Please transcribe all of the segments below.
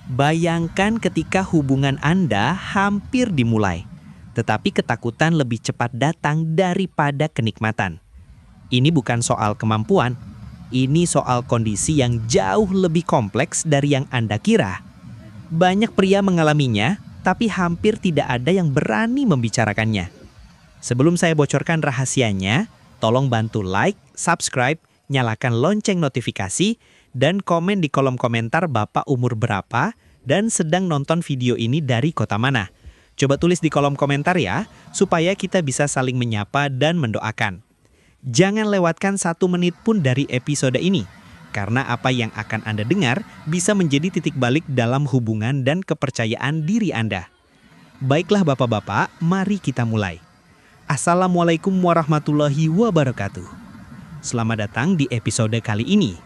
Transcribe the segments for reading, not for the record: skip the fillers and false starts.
Bayangkan ketika hubungan Anda hampir dimulai, tetapi ketakutan lebih cepat datang daripada kenikmatan. Ini bukan soal kemampuan, ini soal kondisi yang jauh lebih kompleks dari yang Anda kira. Banyak pria mengalaminya, tapi hampir tidak ada yang berani membicarakannya. Sebelum saya bocorkan rahasianya, tolong bantu like, subscribe, nyalakan lonceng notifikasi, dan komen di kolom komentar Bapak umur berapa dan sedang nonton video ini dari kota mana. Coba tulis di kolom komentar ya, supaya kita bisa saling menyapa dan mendoakan. Jangan lewatkan 1 menit pun dari episode ini, karena apa yang akan Anda dengar bisa menjadi titik balik dalam hubungan dan kepercayaan diri Anda. Baiklah Bapak-Bapak, mari kita mulai. Assalamualaikum warahmatullahi wabarakatuh. Selamat datang di episode kali ini.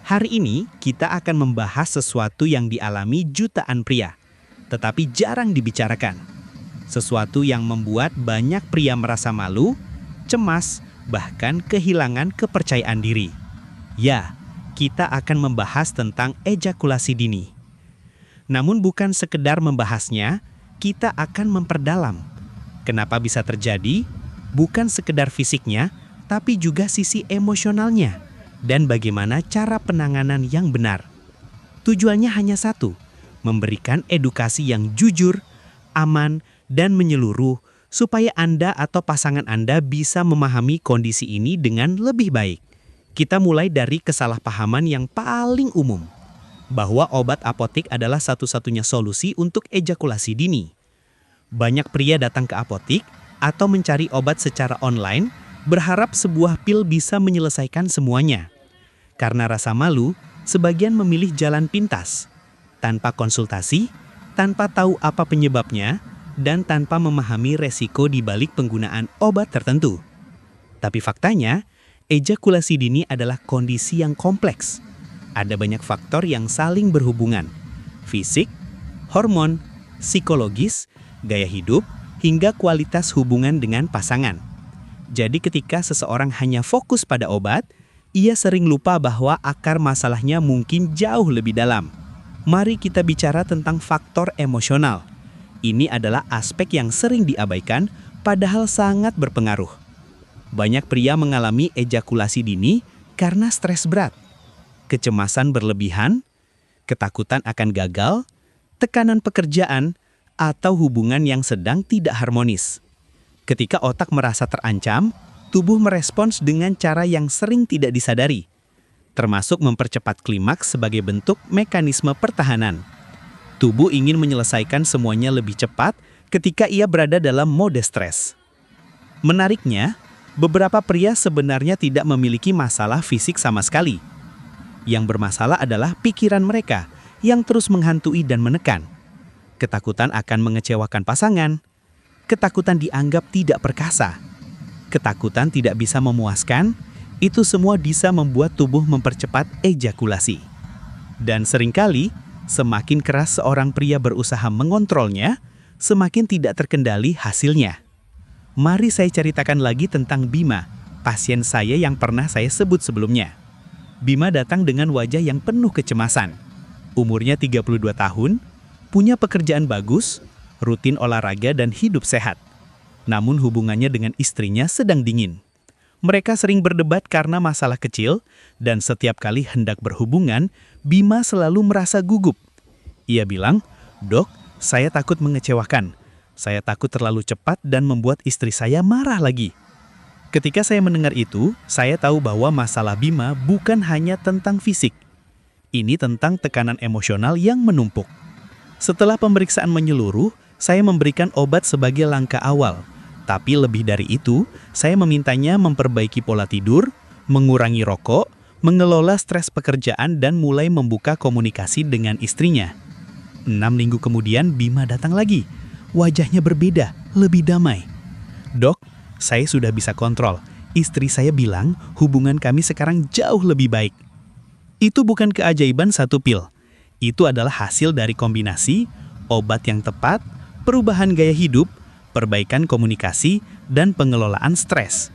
Hari ini kita akan membahas sesuatu yang dialami jutaan pria, tetapi jarang dibicarakan. Sesuatu yang membuat banyak pria merasa malu, cemas, bahkan kehilangan kepercayaan diri. Ya, kita akan membahas tentang ejakulasi dini. Namun bukan sekedar membahasnya, kita akan memperdalam. Kenapa bisa terjadi? Bukan sekedar fisiknya, tapi juga sisi emosionalnya. Dan bagaimana cara penanganan yang benar. Tujuannya hanya satu, memberikan edukasi yang jujur, aman, dan menyeluruh supaya Anda atau pasangan Anda bisa memahami kondisi ini dengan lebih baik. Kita mulai dari kesalahpahaman yang paling umum, bahwa obat apotik adalah satu-satunya solusi untuk ejakulasi dini. Banyak pria datang ke apotik atau mencari obat secara online, berharap sebuah pil bisa menyelesaikan semuanya. Karena rasa malu, sebagian memilih jalan pintas, tanpa konsultasi, tanpa tahu apa penyebabnya, dan tanpa memahami resiko di balik penggunaan obat tertentu. Tapi faktanya, ejakulasi dini adalah kondisi yang kompleks. Ada banyak faktor yang saling berhubungan, fisik, hormon, psikologis, gaya hidup, hingga kualitas hubungan dengan pasangan. Jadi ketika seseorang hanya fokus pada obat, ia sering lupa bahwa akar masalahnya mungkin jauh lebih dalam. Mari kita bicara tentang faktor emosional. Ini adalah aspek yang sering diabaikan, padahal sangat berpengaruh. Banyak pria mengalami ejakulasi dini karena stres berat, kecemasan berlebihan, ketakutan akan gagal, tekanan pekerjaan, atau hubungan yang sedang tidak harmonis. Ketika otak merasa terancam, tubuh merespons dengan cara yang sering tidak disadari, termasuk mempercepat klimaks sebagai bentuk mekanisme pertahanan. Tubuh ingin menyelesaikan semuanya lebih cepat ketika ia berada dalam mode stres. Menariknya, beberapa pria sebenarnya tidak memiliki masalah fisik sama sekali. Yang bermasalah adalah pikiran mereka yang terus menghantui dan menekan. Ketakutan akan mengecewakan pasangan, ketakutan dianggap tidak perkasa, ketakutan tidak bisa memuaskan, itu semua bisa membuat tubuh mempercepat ejakulasi. Dan seringkali, semakin keras seorang pria berusaha mengontrolnya, semakin tidak terkendali hasilnya. Mari saya ceritakan lagi tentang Bima, pasien saya yang pernah saya sebut sebelumnya. Bima datang dengan wajah yang penuh kecemasan. Umurnya 32 tahun, punya pekerjaan bagus, rutin olahraga dan hidup sehat. Namun hubungannya dengan istrinya sedang dingin. Mereka sering berdebat karena masalah kecil, dan setiap kali hendak berhubungan, Bima selalu merasa gugup. Ia bilang, "Dok, saya takut mengecewakan. Saya takut terlalu cepat dan membuat istri saya marah lagi." Ketika saya mendengar itu, saya tahu bahwa masalah Bima bukan hanya tentang fisik. Ini tentang tekanan emosional yang menumpuk. Setelah pemeriksaan menyeluruh, saya memberikan obat sebagai langkah awal. Tapi lebih dari itu, saya memintanya memperbaiki pola tidur, mengurangi rokok, mengelola stres pekerjaan dan mulai membuka komunikasi dengan istrinya. 6 minggu kemudian Bima datang lagi. Wajahnya berbeda, lebih damai. "Dok, saya sudah bisa kontrol. Istri saya bilang hubungan kami sekarang jauh lebih baik." Itu bukan keajaiban satu pil. Itu adalah hasil dari kombinasi obat yang tepat, perubahan gaya hidup, perbaikan komunikasi, dan pengelolaan stres.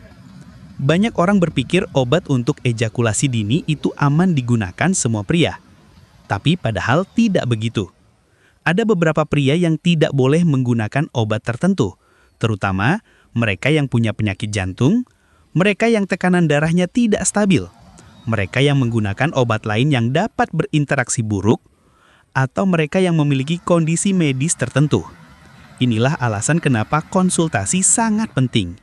Banyak orang berpikir obat untuk ejakulasi dini itu aman digunakan semua pria. Tapi padahal tidak begitu. Ada beberapa pria yang tidak boleh menggunakan obat tertentu, terutama mereka yang punya penyakit jantung, mereka yang tekanan darahnya tidak stabil, mereka yang menggunakan obat lain yang dapat berinteraksi buruk, atau mereka yang memiliki kondisi medis tertentu. Inilah alasan kenapa konsultasi sangat penting.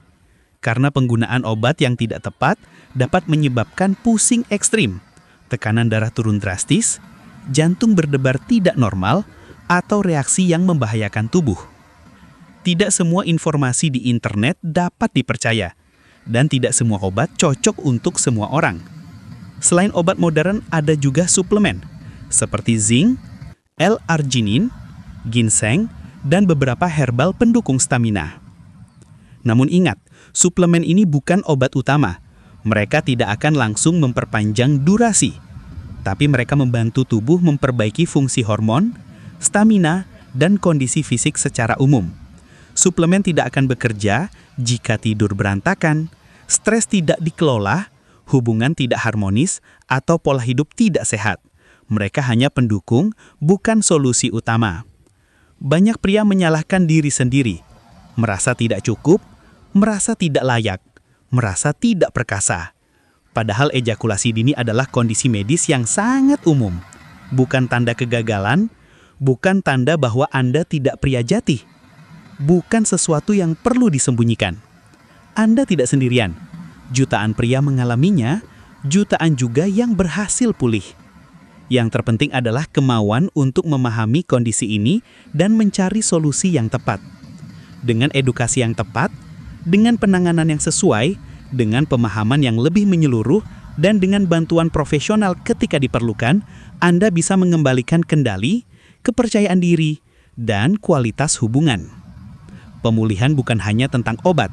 Karena penggunaan obat yang tidak tepat dapat menyebabkan pusing ekstrim, tekanan darah turun drastis, jantung berdebar tidak normal, atau reaksi yang membahayakan tubuh. Tidak semua informasi di internet dapat dipercaya, dan tidak semua obat cocok untuk semua orang. Selain obat modern, ada juga suplemen, seperti zinc, L-arginin, ginseng, dan beberapa herbal pendukung stamina. Namun ingat, suplemen ini bukan obat utama. Mereka tidak akan langsung memperpanjang durasi, tapi mereka membantu tubuh memperbaiki fungsi hormon, stamina, dan kondisi fisik secara umum. Suplemen tidak akan bekerja jika tidur berantakan, stres tidak dikelola, hubungan tidak harmonis, atau pola hidup tidak sehat. Mereka hanya pendukung, bukan solusi utama. Banyak pria menyalahkan diri sendiri, merasa tidak cukup, merasa tidak layak, merasa tidak perkasa. Padahal ejakulasi dini adalah kondisi medis yang sangat umum, bukan tanda kegagalan, bukan tanda bahwa Anda tidak pria jati, bukan sesuatu yang perlu disembunyikan. Anda tidak sendirian. Jutaan pria mengalaminya, jutaan juga yang berhasil pulih. Yang terpenting adalah kemauan untuk memahami kondisi ini dan mencari solusi yang tepat. Dengan edukasi yang tepat, dengan penanganan yang sesuai, dengan pemahaman yang lebih menyeluruh, dan dengan bantuan profesional ketika diperlukan, Anda bisa mengembalikan kendali, kepercayaan diri, dan kualitas hubungan. Pemulihan bukan hanya tentang obat.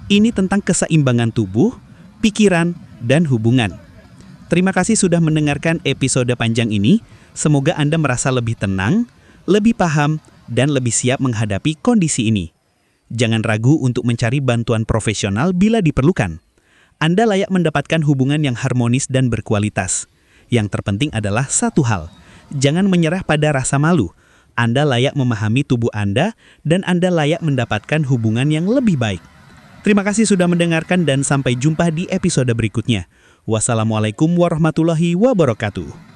Ini tentang keseimbangan tubuh, pikiran, dan hubungan. Terima kasih sudah mendengarkan episode panjang ini. Semoga Anda merasa lebih tenang, lebih paham, dan lebih siap menghadapi kondisi ini. Jangan ragu untuk mencari bantuan profesional bila diperlukan. Anda layak mendapatkan hubungan yang harmonis dan berkualitas. Yang terpenting adalah satu hal, jangan menyerah pada rasa malu. Anda layak memahami tubuh Anda, dan Anda layak mendapatkan hubungan yang lebih baik. Terima kasih sudah mendengarkan dan sampai jumpa di episode berikutnya. Wassalamualaikum warahmatullahi wabarakatuh.